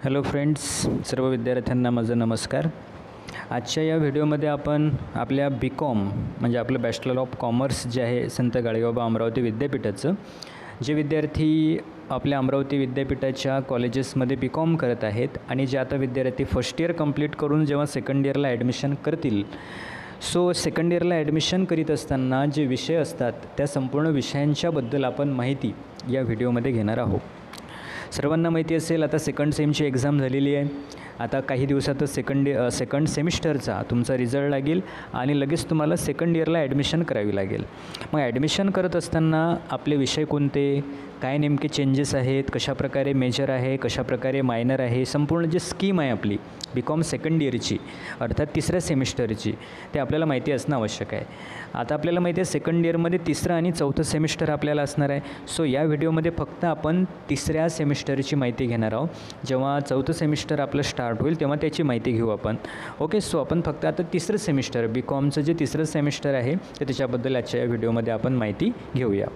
Hello friends, सर्व विद्यार्थ्यांना माझा नमस्कार. आजच्या या व्हिडिओमध्ये आपण आपल्या BCom म्हणजे आपलं बॅचलर ऑफ कॉमर्स जे आहे संत गाडगेबाबा अमरावती विद्यापीठाचं, जे विद्यार्थी आपल्या अमरावती विद्यापीठाच्या कॉलेजेसमध्ये BCom करत आहेत आणि जे आता विद्यार्थी फर्स्ट इयर कंप्लीट करून जेव्हा सेकंड इयरला ॲडमिशन करतील, सो सेकंड इयरला ॲडमिशन करीत असताना जे विषय असतात त्या संपूर्ण विषयांच्याबद्दल आपण माहिती या व्हिडिओमध्ये घेणार आहोत. सर्वांना माहिती असेल, आता सेकंड सेमची एक्झाम झालेली आहे. आता काही दिवसातच सेकंड सेमिस्टरचा तुमचा रिझल्ट लागेल आणि लगेच तुम्हाला सेकंड इयरला ॲडमिशन करावी लागेल. मग ॲडमिशन करत असताना आपले विषय कोणते, काय नेमके चेंजेस आहेत, कशाप्रकारे मेजर आहे, कशाप्रकारे मायनर आहे, संपूर्ण जी स्कीम आहे आपली BCom सेकंड इयरची अर्थात तिसऱ्या सेमिस्टरची, ते आपल्याला माहिती असणं आवश्यक आहे. आता आपल्याला माहिती आहे सेकंड इयरमध्ये तिसरं आणि चौथं सेमिस्टर आपल्याला असणार आहे. सो या व्हिडिओमध्ये फक्त आपण तिसऱ्या सेमिस्टरची माहिती घेणार आहोत. जेव्हा चौथं सेमिस्टर आपलं स्टार्ट होईल तेव्हा त्याची माहिती घेऊ आपण. ओके, सो आपण फक्त आता तिसरं सेमिस्टर BComचं जे तिसरं सेमिस्टर आहे तर त्याच्याबद्दल आजच्या या व्हिडिओमध्ये आपण माहिती घेऊया.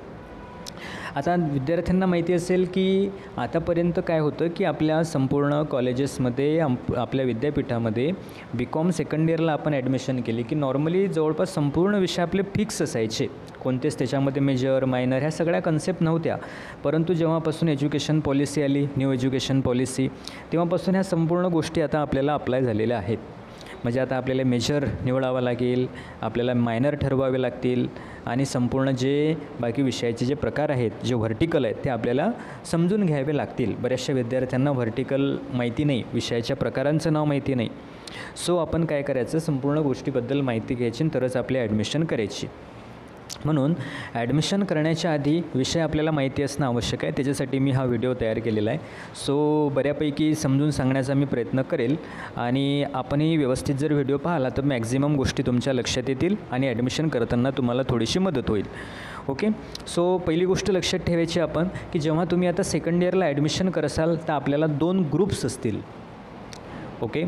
आता विद्यार्थ्यांना माहिती असेल की आतापर्यंत काय होतं की आपल्या संपूर्ण कॉलेजेसमध्ये आपल्या विद्यापीठामध्ये BCom सेकंड इयरला आपण ॲडमिशन केली की नॉर्मली जवळपास संपूर्ण विषय आपले फिक्स असायचे. कोणतेच त्याच्यामध्ये मेजर मायनर ह्या सगळ्या कन्सेप्ट नव्हत्या. परंतु जेव्हापासून एज्युकेशन पॉलिसी आली, न्यू एज्युकेशन पॉलिसी, तेव्हापासून ह्या संपूर्ण गोष्टी आता आपल्याला अप्लाय झालेल्या आहेत. म्हणजे आता आपल्याला मेजर निवडावा लागेल, आपल्याला मायनर ठरवावे लागतील आणि संपूर्ण जे बाकी विषयाचे जे प्रकार आहेत, जे व्हर्टिकल आहेत, ते आपल्याला समजून घ्यावे लागतील. बऱ्याचशा विद्यार्थ्यांना व्हर्टिकल माहिती नाही, विषयाच्या प्रकारांचं नाव माहिती नाही. सो आपण काय करायचं, संपूर्ण गोष्टीबद्दल माहिती घ्यायची तरच आपली ॲडमिशन करायची. म्हणून ॲडमिशन करण्याच्या आधी विषय आपल्याला माहिती असणं आवश्यक आहे. त्याच्यासाठी मी हा व्हिडिओ तयार केलेला आहे. सो बऱ्यापैकी समजून सांगण्याचा मी प्रयत्न करेल आणि आपणही व्यवस्थित जर व्हिडिओ पाहिला तर मॅक्झिमम गोष्टी तुमच्या लक्षात येतील आणि ॲडमिशन करताना तुम्हाला थोडीशी मदत होईल. ओके, सो पहिली गोष्ट लक्षात ठेवायची आपण की जेव्हा तुम्ही आता सेकंड इयरला ॲडमिशन कराल तर आपल्याला 2 ग्रुप्स असतील. ओके,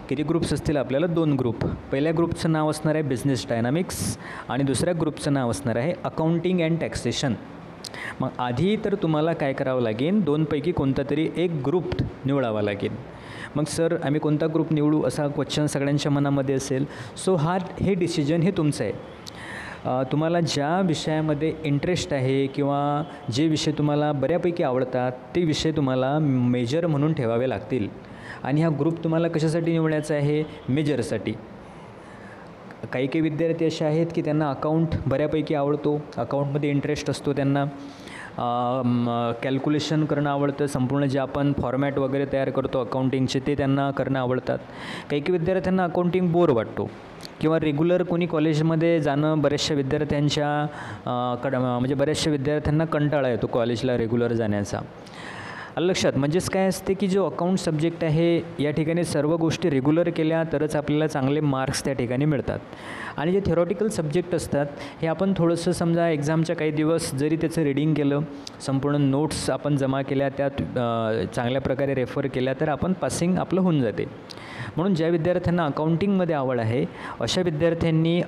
किती ग्रुप्स असतील आपल्याला? 2 ग्रुप. पहिल्या ग्रुपचं नाव असणार आहे बिझनेस डायनामिक्स आणि दुसऱ्या ग्रुपचं नाव असणार आहे अकाउंटिंग अँड टॅक्सेशन. मग आधी तर तुम्हाला काय करावं लागेल, 2 पैकी कोणता तरी एक ग्रुप निवडावा लागेल. मग सर आम्ही कोणता ग्रुप निवडू असा क्वेश्चन सगळ्यांच्या मनामध्ये असेल. सो हे डिसिजन हे तुमचं आहे. तुम्हाला ज्या विषयामध्ये इंटरेस्ट आहे किंवा जे विषय तुम्हाला बऱ्यापैकी आवडतात ते विषय तुम्हाला मेजर म्हणून ठेवावे लागतील. आणि हा ग्रुप तुम्हाला कशासाठी निवडायचा आहे? मेजरसाठी. काही विद्यार्थी असे आहेत की त्यांना अकाउंट बऱ्यापैकी आवडतो, अकाउंटमध्ये इंटरेस्ट असतो त्यांना, कॅल्क्युलेशन करणं आवडतं, संपूर्ण जे आपण फॉर्मॅट वगैरे तयार करतो अकाउंटिंगचे ते त्यांना करणं आवडतात. काही विद्यार्थ्यांना अकाउंटिंग बोर वाटतो किंवा रेग्युलर कोणी कॉलेजमध्ये जाणं बऱ्याचशा विद्यार्थ्यांना कंटाळा येतो कॉलेजला रेग्युलर जाण्याचा. लक्षात म्हणजेच काय असते की जो अकाउंट सब्जेक्ट आहे या ठिकाणी सर्व गोष्टी रेग्युलर केल्या तरच आपल्याला चांगले मार्क्स त्या ठिकाणी मिळतात. आणि जे थेरॉटिकल सब्जेक्ट असतात हे आपण थोडंसं समजा एक्झामच्या काही दिवस जरी त्याचं रीडिंग केलं, संपूर्ण नोट्स आपण जमा केल्या, त्यात चांगल्या प्रकारे रेफर केल्या तर आपण पासिंग आपलं होऊन जाते. म्हणून ज्या विद्यार्थ्यांना अकाउंटिंगमध्ये आवड आहे अशा विद्यार्थ्यांनी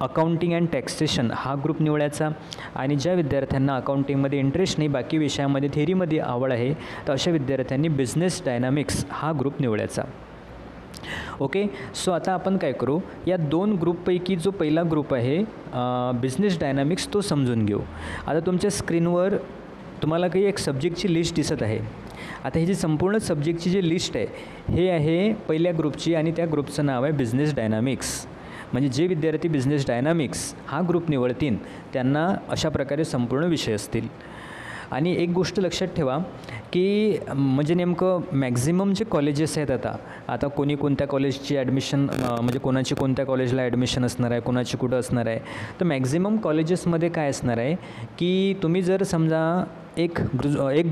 अकाउंटिंग अँड टॅक्सेशन हा ग्रुप निवडायचा. आणि ज्या विद्यार्थ्यांना अकाउंटिंगमध्ये इंटरेस्ट नाही, बाकी विषयामध्ये थेरीमध्ये आवड आहे, तर अशा विद्यार्थ्यांनी बिझनेस डायनामिक्स हा ग्रुप निवडायचा. ओके, सो आता आपण काय करू, या 2 ग्रुपपैकी जो पहिला ग्रुप आहे बिझनेस डायनामिक्स तो समजून घेऊ. आता तुमच्या स्क्रीनवर तुम्हाला काही एक सब्जेक्टची लिस्ट दिसत आहे. आता ही जी संपूर्ण सब्जेक्टची जी लिस्ट आहे हे आहे पहिल्या ग्रुपची आणि त्या ग्रुपचं नाव आहे बिझनेस डायनामिक्स. म्हणजे जे विद्यार्थी बिझनेस डायनामिक्स हा ग्रुप निवडतील त्यांना अशा प्रकारे संपूर्ण विषय असतील. आणि एक गोष्ट लक्षात ठेवा की म्हणजे नेमकं मॅक्झिमम जे कॉलेजेस आहेत आता कोणी कोणत्या कॉलेजची ॲडमिशन म्हणजे कोणाची कोणत्या कॉलेजला ॲडमिशन असणार आहे, कोणाची कुठं असणार आहे, तर मॅक्झिमम कॉलेजेसमध्ये काय असणार आहे की तुम्ही जर समजा एक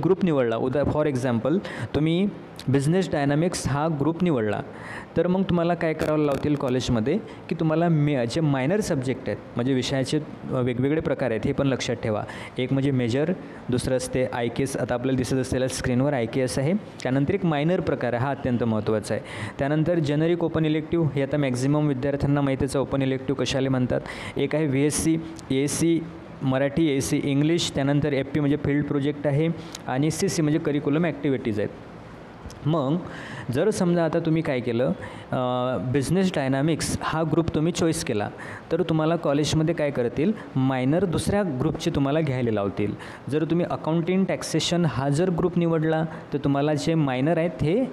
ग्रुप निवडला, फॉर एक्झाम्पल तुम्ही बिझनेस डायनामिक्स हा ग्रुप निवडला, तर मग तुम्हाला काय करावं लावतील कॉलेजमध्ये की तुम्हाला जे मायनर सब्जेक्ट आहेत म्हणजे विषयाचे वेगवेगळे प्रकार आहेत हे पण लक्षात ठेवा. एक म्हणजे मेजर, दुसरं असते IKS. आता आपल्याला दिसत असलेल्या स्क्रीनवर IKS आहे. त्यानंतर एक मायनर प्रकार आहे, हा अत्यंत महत्त्वाचा आहे. त्यानंतर जेनरिक ओपन इलेक्टिव्ह, हे आता मॅक्झिमम विद्यार्थ्यांना माहितीचं ओपन इलेक्टिव्ह कशाला म्हणतात. एक आहे VSC, ASC Marathi, AC English, त्यानंतर FP म्हणजे फील्ड प्रोजेक्ट आहे आणि CC म्हणजे करिक्युलम ॲक्टिव्हिटीज आहेत. मग जर समजा आता तुम्ही काय केलं, बिझनेस डायनामिक्स हा ग्रुप तुम्ही चॉईस केला, तर तुम्हाला कॉलेजमध्ये काय करतील, मायनर दुसऱ्या ग्रुपचे तुम्हाला घ्यायला लावतील. जर तुम्ही अकाउंटिंग टॅक्सेशन हा जर ग्रुप निवडला, तर तुम्हाला जे मायनर आहेत हे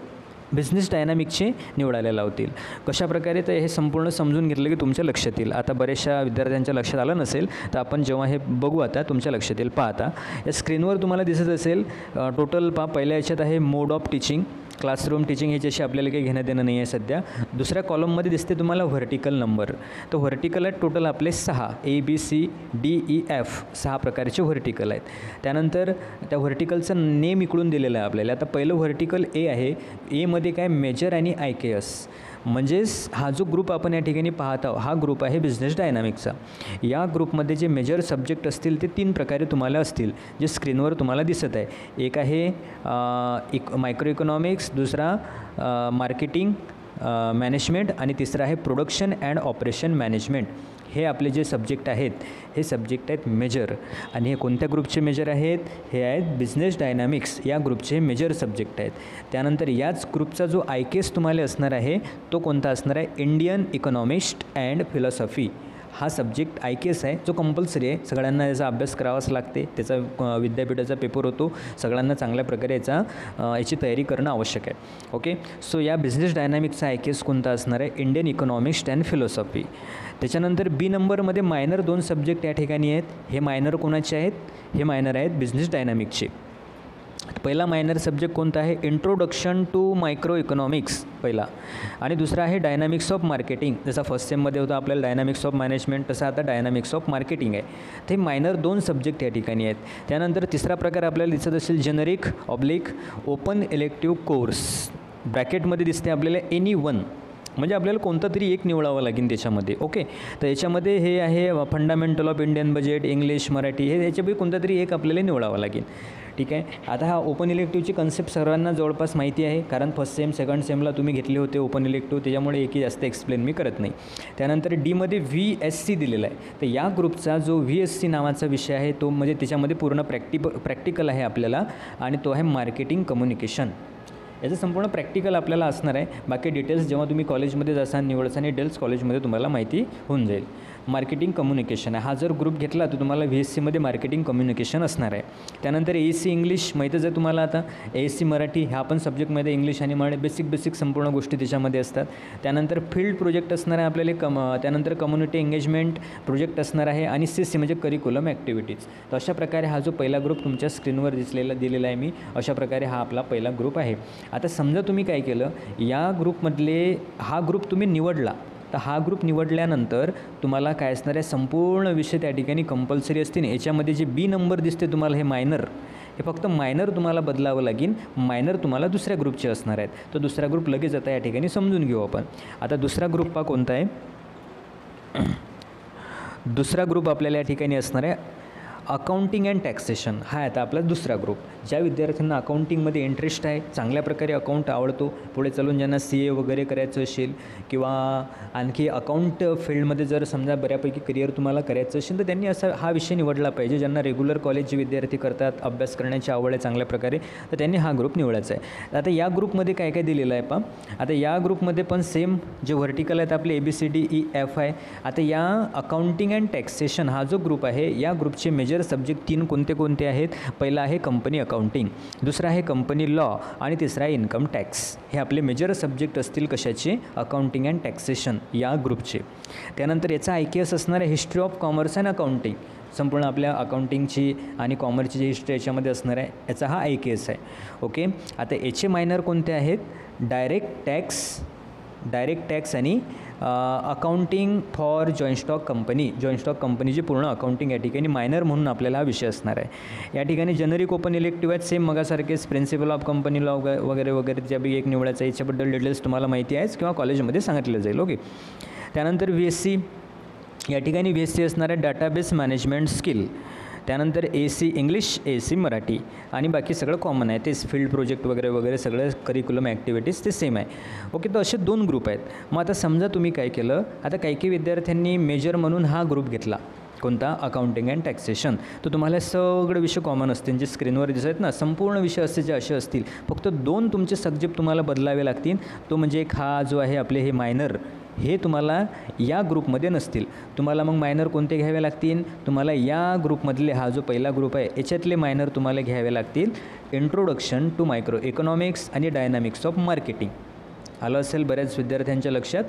बिझनेस डायनामिक्सचे निवडायला लावतील. कशाप्रकारे, तर हे संपूर्ण समजून घेतलं की तुमच्या लक्षात येईल. आता बऱ्याचशा विद्यार्थ्यांच्या लक्षात आलं नसेल, तर आपण जेव्हा हे बघू आता तुमच्या लक्षात येईल. पहा, आता या स्क्रीनवर तुम्हाला दिसत असेल टोटल. पहिल्या याच्यात आहे मोड ऑफ टीचिंग, क्लासरूम टीचिंग, ह्याच्याशी आपल्याला काही घेणं देणं नाही आहे सध्या. दुसऱ्या कॉलममध्ये दिसते तुम्हाला व्हर्टिकल नंबर. तर व्हर्टिकल आहेत टोटल आपले 6, ABCDEF 6 प्रकारचे व्हर्टिकल आहेत. त्यानंतर त्या व्हर्टिकलचं नेम इकडून दिलेलं आहे आपल्याला. आता पहिलं व्हर्टिकल ए आहे. एमध्ये काय, मेजर आणि IKS. म्हणजेच हा जो ग्रुप आपण या ठिकाणी पाहत आहोत हा ग्रुप आहे बिझनेस डायनामिक्सचा. या ग्रुपमध्ये जे मेजर सब्जेक्ट असतील ते 3 प्रकारे तुम्हाला असतील, जे स्क्रीनवर तुम्हाला दिसत आहे. एक आहे मायक्रो इकॉनॉमिक्स, दुसरा मार्केटिंग मॅनेजमेंट आणि तिसरा आहे प्रोडक्शन अँड ऑपरेशन मॅनेजमेंट. हे आपले जे सब्जेक्ट आहेत हे सब्जेक्ट आहेत मेजर. आणि हे कोणत्या ग्रुपचे मेजर आहेत, हे आहेत बिझनेस डायनामिक्स या ग्रुपचे मेजर सब्जेक्ट आहेत. त्यानंतर याच ग्रुपचा जो IKS तुम्हाला असणार आहे तो कोणता असणार आहे, इंडियन इकॉनॉमिस्ट अँड फिलॉसॉफी. हा सब्जेक्ट IKS आहे, जो कंपल्सरी आहे. सगळ्यांना याचा अभ्यास करावाच लागते. त्याचा विद्यापीठाचा पेपर होतो. सगळ्यांना चांगल्या प्रकारे याची तयारी करणं आवश्यक आहे. ओके, सो या बिझनेस डायनामिक्सचा IKS कोणता असणार आहे, इंडियन इकॉनॉमिस्ट अँड फिलॉसॉफी. त्याच्यानंतर B नंबरमध्ये मायनर 2 सब्जेक्ट या ठिकाणी आहेत. हे मायनर कोणाचे आहेत, हे मायनर आहेत बिझनेस डायनामिक्सचे. पहिला मायनर सब्जेक्ट कोणता आहे, इंट्रोडक्शन टू मायक्रो इकॉनॉमिक्स पहिला. आणि दुसरा आहे डायनामिक्स ऑफ मार्केटिंग. जसा फर्स्ट सेममध्ये होता आपल्याला डायनामिक्स ऑफ मॅनेजमेंट, तसा आता डायनामिक्स ऑफ मार्केटिंग आहे. ते मायनर 2 सब्जेक्ट या ठिकाणी आहेत. त्यानंतर तिसरा प्रकार आपल्याला दिसत असेल generic oblique open elective course. ब्रॅकेटमध्ये दिसते आपल्याला any1, म्हणजे आपल्याला कोणता तरी एक निवडावं लागेल त्याच्यामध्ये. ओके, तर याच्यामध्ये हे आहे fundamental of Indian budget, English, Marathi, हे याच्यापैकी कोणता तरी एक आपल्याला निवडावं लागेल. ठीक आहे. आता हा ओपन इलेक्टिव्हची कन्सेप्ट सर्वांना जवळपास माहिती आहे, कारण फर्स्ट सेम सेकंड सेमला तुम्ही घेतले होते ओपन इलेक्टिव्ह, त्याच्यामुळे एकही जास्त एक्सप्लेन मी करत नाही. त्यानंतर डीमध्ये VSC दिलेला आहे. तर या ग्रुपचा जो VSC नावाचा विषय आहे तो म्हणजे त्याच्यामध्ये पूर्ण प्रॅक्टिकल आहे आपल्याला, आणि तो आहे मार्केटिंग कम्युनिकेशन. याचं संपूर्ण प्रॅक्टिकल आपल्याला असणार आहे. बाकी डिटेल्स जेव्हा तुम्ही कॉलेजमध्ये जासान निवडसान डिटेल्स कॉलेजमध्ये तुम्हाला माहिती होऊन जाईल. मार्केटिंग कम्युनिकेशन आहे हा जर ग्रुप घेतला तर तुम्हाला VSCमध्ये मार्केटिंग कम्युनिकेशन असणार आहे. त्यानंतर ASC इंग्लिश माहीतच आहे तुम्हाला. आता ASC मराठी ह्या पण सब्जेक्टमध्ये इंग्लिश आणि मराठी बेसिक संपूर्ण गोष्टी त्याच्यामध्ये असतात. त्यानंतर फील्ड प्रोजेक्ट असणार आहे आपल्याला. त्यानंतर कम्युनिटी एंगेजमेंट प्रोजेक्ट असणार आहे आणि CC म्हणजे करिक्युलम ॲक्टिव्हिटीज. तर अशा प्रकारे हा जो पहिला ग्रुप तुमच्या स्क्रीनवर दिलेला आहे मी, अशा प्रकारे हा आपला पहिला ग्रुप आहे. आता समजा तुम्ही काय केलं, या ग्रुपमधले हा ग्रुप तुम्ही निवडला, तर हा ग्रुप निवडल्यानंतर तुम्हाला काय असणार आहे, संपूर्ण विषय त्या ठिकाणी कंपल्सरी असतील. याच्यामध्ये जे B नंबर दिसते तुम्हाला हे मायनर, हे फक्त मायनर तुम्हाला बदलावं लागेल. मायनर तुम्हाला दुसऱ्या ग्रुपचे असणार आहेत. तर दुसरा ग्रुप लगेच आता या ठिकाणी समजून घेऊ आपण. आता दुसरा ग्रुप कोणता आहे, दुसरा ग्रुप आपल्याला या ठिकाणी असणार आहे अकाउंटिंग अँड टॅक्सेशन. हा आता आपला दुसरा ग्रुप. ज्या विद्यार्थ्यांना अकाउंटिंगमध्ये इंटरेस्ट आहे, चांगल्या प्रकारे अकाउंट आवडतो, पुढे चालून ज्यांना CA वगैरे करायचं असेल किंवा आणखी अकाउंट फील्डमध्ये जर समजा बऱ्यापैकी करिअर तुम्हाला करायचं असेल, तर त्यांनी असा हा विषय निवडला पाहिजे. ज्यांना रेग्युलर कॉलेज जे विद्यार्थी करतात, अभ्यास करण्याची आवड आहे चांगल्या प्रकारे, तर त्यांनी हा ग्रुप निवडायचा आहे. आता या ग्रुपमध्ये काय काय दिलेलं आहे पहा. आता या ग्रुपमध्ये पण सेम जे व्हर्टिकल आहेत आपले ABCDEF आहे. आता या अकाउंटिंग अँड टॅक्सेशन हा जो ग्रुप आहे, या ग्रुपचे मेजर सब्जेक्ट 3 कोणते आहेत. पहिला आहे कंपनी अकाउंटिंग, दुसरा आहे कंपनी लॉ आणि तिसरा आहे इन्कम टॅक्स. हे आपले मेजर सब्जेक्ट असतील कशाचे, अकाउंटिंग अँड टॅक्सेशन या ग्रुपचे. त्यानंतर याचा IKS असणार आहे history of commerce and accounting. संपूर्ण आपल्या अकाउंटिंगची आणि कॉमर्सची जी हिस्ट्री याच्यामध्ये असणार आहे, याचा हा IKS आहे. ओके, आता याचे मायनर कोणते आहेत, डायरेक्ट टॅक्स आणि accounting for joint stock company. Joint stock कंपनीची पूर्ण अकाउंटिंग या ठिकाणी मायनर म्हणून आपल्याला हा विषय असणार आहे. या ठिकाणी जेनरिक ओपन इलेक्टिव्ह आहेत सेम मगासारखेच, प्रिन्सिपल ऑफ कंपनी लॉ वगैरे वगैरे ज्यापैकी एक निवडायचं आहे. याच्याबद्दल डिटेल्स तुम्हाला माहिती आहेच किंवा कॉलेजमध्ये सांगितलं जाईल. ओके, त्यानंतर VSC. या ठिकाणी VSC असणार आहे डाटाबेस मॅनेजमेंट स्किल. त्यानंतर AC इंग्लिश, AC मराठी आणि बाकी सगळं कॉमन आहे. तेच फील्ड प्रोजेक्ट वगैरे वगैरे सगळं करिक्युलम ॲक्टिव्हिटीज ते सेम आहे. ओके, तर असे 2 ग्रुप आहेत. मग आता समजा तुम्ही काय केलं, आता काही विद्यार्थ्यांनी मेजर म्हणून हा ग्रुप घेतला. कोणता? Accounting and taxation. तर तुम्हाला सगळे विषय कॉमन असतील, जे स्क्रीनवर दिसत आहेत ना, संपूर्ण विषय असते जे असे असतील. फक्त 2 तुमचे सब्जेक्ट तुम्हाला बदलावे लागतील. तो म्हणजे एक हा जो आहे आपले हे मायनर, हे तुम्हाला या ग्रुपमध्ये नसतील. तुम्हाला मग मायनर कोणते घ्यावे लागतील? तुम्हाला या ग्रुपमधले, हा जो पहिला ग्रुप आहे याच्यातले मायनर तुम्हाला घ्यावे लागतील. इंट्रोडक्शन टू मायक्रो इकॉनॉमिक्स आणि डायनामिक्स ऑफ मार्केटिंग. आलं असेल बऱ्याच विद्यार्थ्यांच्या लक्षात.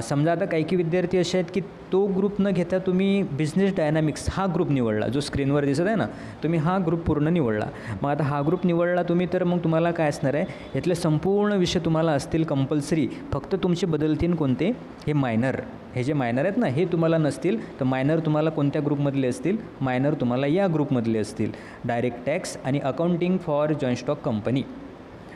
समजा आता काही विद्यार्थी असे आहेत की तो ग्रुप न घेता तुम्ही बिझनेस डायनामिक्स हा ग्रुप निवडला, जो स्क्रीनवर दिसत आहे ना, तुम्ही हा ग्रुप पूर्ण निवडला. मग आता हा ग्रुप निवडला तुम्ही, तर मग तुम्हाला काय असणार आहे, यातले संपूर्ण विषय तुम्हाला असतील कंपल्सरी. फक्त तुमचे बदलतील कोणते? हे मायनर. हे जे मायनर आहेत ना, हे तुम्हाला नसतील. तर मायनर तुम्हाला कोणत्या ग्रुपमधले असतील? मायनर तुम्हाला या ग्रुपमधले असतील. डायरेक्ट टॅक्स आणि accounting for joint stock company.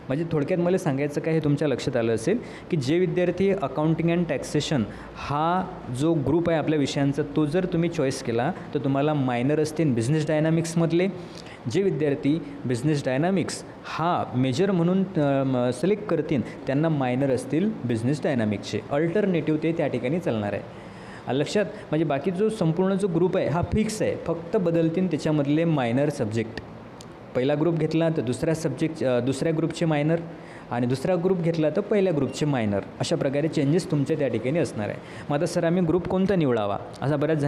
म्हणजे थोडक्यात मला सांगायचं काय, हे तुमच्या लक्षात आलं असेल की जे विद्यार्थी अकाउंटिंग अँड टॅक्सेशन हा जो ग्रुप आहे आपल्या विषयांचा, तो जर तुम्ही चॉईस केला तर तुम्हाला मायनर असतील बिझनेस डायनामिक्समधले. जे विद्यार्थी बिझनेस डायनामिक्स हा मेजर म्हणून सिलेक्ट करतील त्यांना मायनर असतील बिझनेस डायनामिक्सचे. अल्टरनेटिव्ह ते त्या ठिकाणी चालणार आहे. लक्षात? म्हणजे बाकी जो संपूर्ण जो ग्रुप आहे हा फिक्स आहे, फक्त बदलतील त्याच्यामधले मायनर सब्जेक्ट. पहिला ग्रुप घेतला तर दुसऱ्या ग्रुपचे मायनर, आणि दुसरा ग्रुप घेतला तर पहिल्या ग्रुपचे मायनर. अशा प्रकारे चेंजेस तुमच्या त्या ठिकाणी असणार आहे. मग आता सर आम्ही ग्रुप कोणता निवडावा, असा बऱ्याच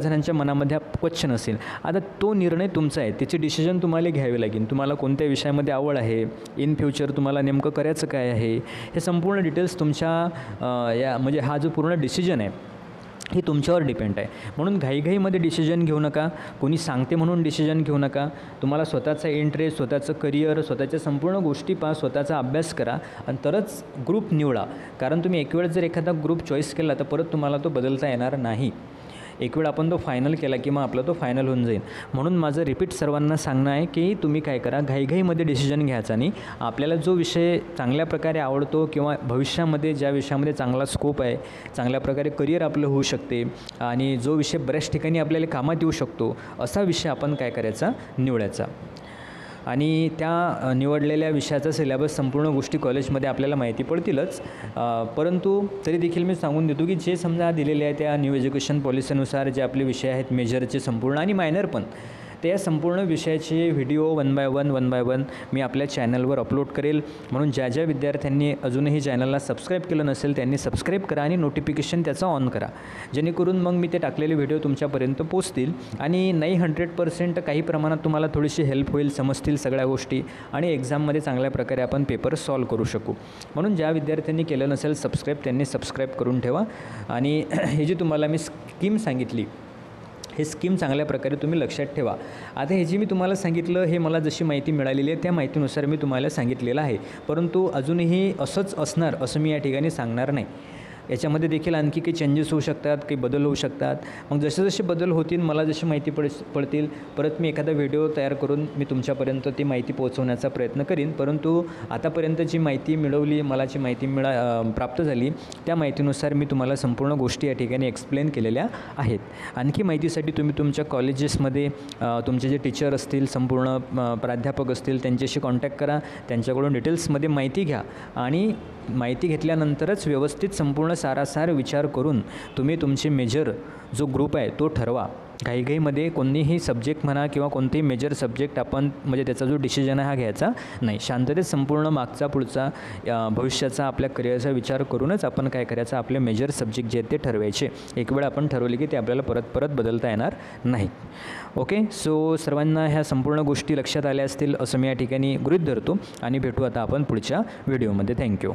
जणांच्या मनामध्ये क्वेश्चन असेल. आता तो निर्णय तुमचा आहे, त्याची डिसिजन तुम्हाला घ्यावी लागेल. तुम्हाला कोणत्या विषयामध्ये आवड आहे, इन फ्युचर तुम्हाला नेमकं करायचं काय आहे, हे संपूर्ण डिटेल्स तुमच्या म्हणजे हा जो पूर्ण डिसिजन आहे हे तुमच्यावर डिपेंड आहे. म्हणून घाईघाईमध्ये डिसिजन घेऊ नका. कोणी सांगते म्हणून डिसिजन घेऊ नका. तुम्हाला स्वतःचा इंटरेस्ट, स्वतःचं करिअर, स्वतःच्या संपूर्ण गोष्टी पहा, स्वतःचा अभ्यास करा आणि तरच ग्रुप निवडा. कारण तुम्ही एक वेळ जर एखादा ग्रुप चॉईस केला तर परत तुम्हाला तो बदलता येणार नाही. एक वेळ आपण तो फायनल केला की मग आपला तो फायनल होऊन जाईल. म्हणून माझं रिपीट सर्वांना सांगणं आहे की तुम्ही काय करा, घाईघाईमध्ये डिसिजन घ्यायचा नाही. आपल्याला जो विषय चांगल्या प्रकारे आवडतो किंवा भविष्यामध्ये ज्या विषयामध्ये चांगला स्कोप आहे, चांगल्या प्रकारे करिअर आपलं होऊ शकते आणि जो विषय बऱ्याच ठिकाणी आपल्याला कामात येऊ शकतो, असा विषय आपण काय करायचा, निवडायचा. आणि त्या निवडलेल्या विषयाचा सिलेबस, संपूर्ण गोष्टी कॉलेजमध्ये आपल्याला माहिती पडतीलच. परंतु तरी देखील मी सांगून देतो की जे समजा दिलेले आहे त्या न्यू एज्युकेशन पॉलिसीनुसार जे आपले विषय आहेत मेजरचे संपूर्ण आणि मायनर पण, त्या संपूर्ण विषयाचे व्हिडिओ वन बाय वन मी आपल्या चॅनलवर अपलोड करेल. म्हणून ज्या विद्यार्थ्यांनी अजूनही चॅनलला सबस्क्राईब केलं नसेल त्यांनी सबस्क्राईब करा आणि नोटिफिकेशन त्याचा ऑन करा, जेणेकरून मग मी ते टाकलेले व्हिडिओ तुमच्यापर्यंत पोचतील. आणि नाही 100% काही प्रमाणात तुम्हाला थोडीशी हेल्प होईल, समजतील सगळ्या गोष्टी आणि एक्झाममध्ये चांगल्या प्रकारे आपण पेपर सॉल्व करू शकू. म्हणून ज्या विद्यार्थ्यांनी केलं नसेल सबस्क्राईब त्यांनी सबस्क्राईब करून ठेवा. आणि हे जी तुम्हाला मी स्कीम सांगितली, हे स्कीम चांगल्या प्रकारे तुम्ही लक्षात ठेवा. आता हे जी मी तुम्हाला सांगितलं, हे मला जशी माहिती मिळालेली आहे त्या माहितीनुसार मी तुम्हाला सांगितलेलं आहे. परंतु अजूनही असंच असणार असं मी या ठिकाणी सांगणार नाही. याच्यामध्ये देखील आणखी काही चेंजेस होऊ शकतात, काही बदल होऊ शकतात. मग जसे बदल होतील, मला जशी माहिती पडतील, परत मी एखादा व्हिडिओ तयार करून मी तुमच्यापर्यंत ती माहिती पोहोचवण्याचा प्रयत्न करीन. परंतु आतापर्यंत जी माहिती मिळवली, मला जी माहिती प्राप्त झाली, त्या माहितीनुसार मी तुम्हाला संपूर्ण गोष्टी या ठिकाणी एक्सप्लेन केलेल्या आहेत. आणखी माहितीसाठी तुम्ही तुमच्या कॉलेजेसमध्ये तुमचे जे टीचर असतील, संपूर्ण प्राध्यापक असतील, त्यांच्याशी कॉन्टॅक्ट करा. त्यांच्याकडून डिटेल्समध्ये माहिती घ्या आणि माहिती घेतल्यानंतरच व्यवस्थित संपूर्ण सारासार विचार करून तुम्ही तुमचे मेजर जो ग्रुप आहे तो ठरवा. घाईघाईमध्ये कोणीही सब्जेक्ट म्हणा किंवा कोणतेही मेजर सब्जेक्ट आपण म्हणजे त्याचा जो डिसिजन आहे हा घ्यायचा नाही. शांततेत संपूर्ण मागचा पुढचा भविष्याचा आपल्या करिअरचा विचार करूनच आपण काय करायचं, आपले मेजर सब्जेक्ट जे आहेत ते ठरवायचे. एक वेळ आपण ठरवले की ते आपल्याला परत बदलता येणार नाही. ओके, सो सर्वांना ह्या संपूर्ण गोष्टी लक्षात आल्या असतील असं मी या ठिकाणी गृहीत धरतो आणि भेटू आता आपण पुढच्या व्हिडिओमध्ये. थँक्यू.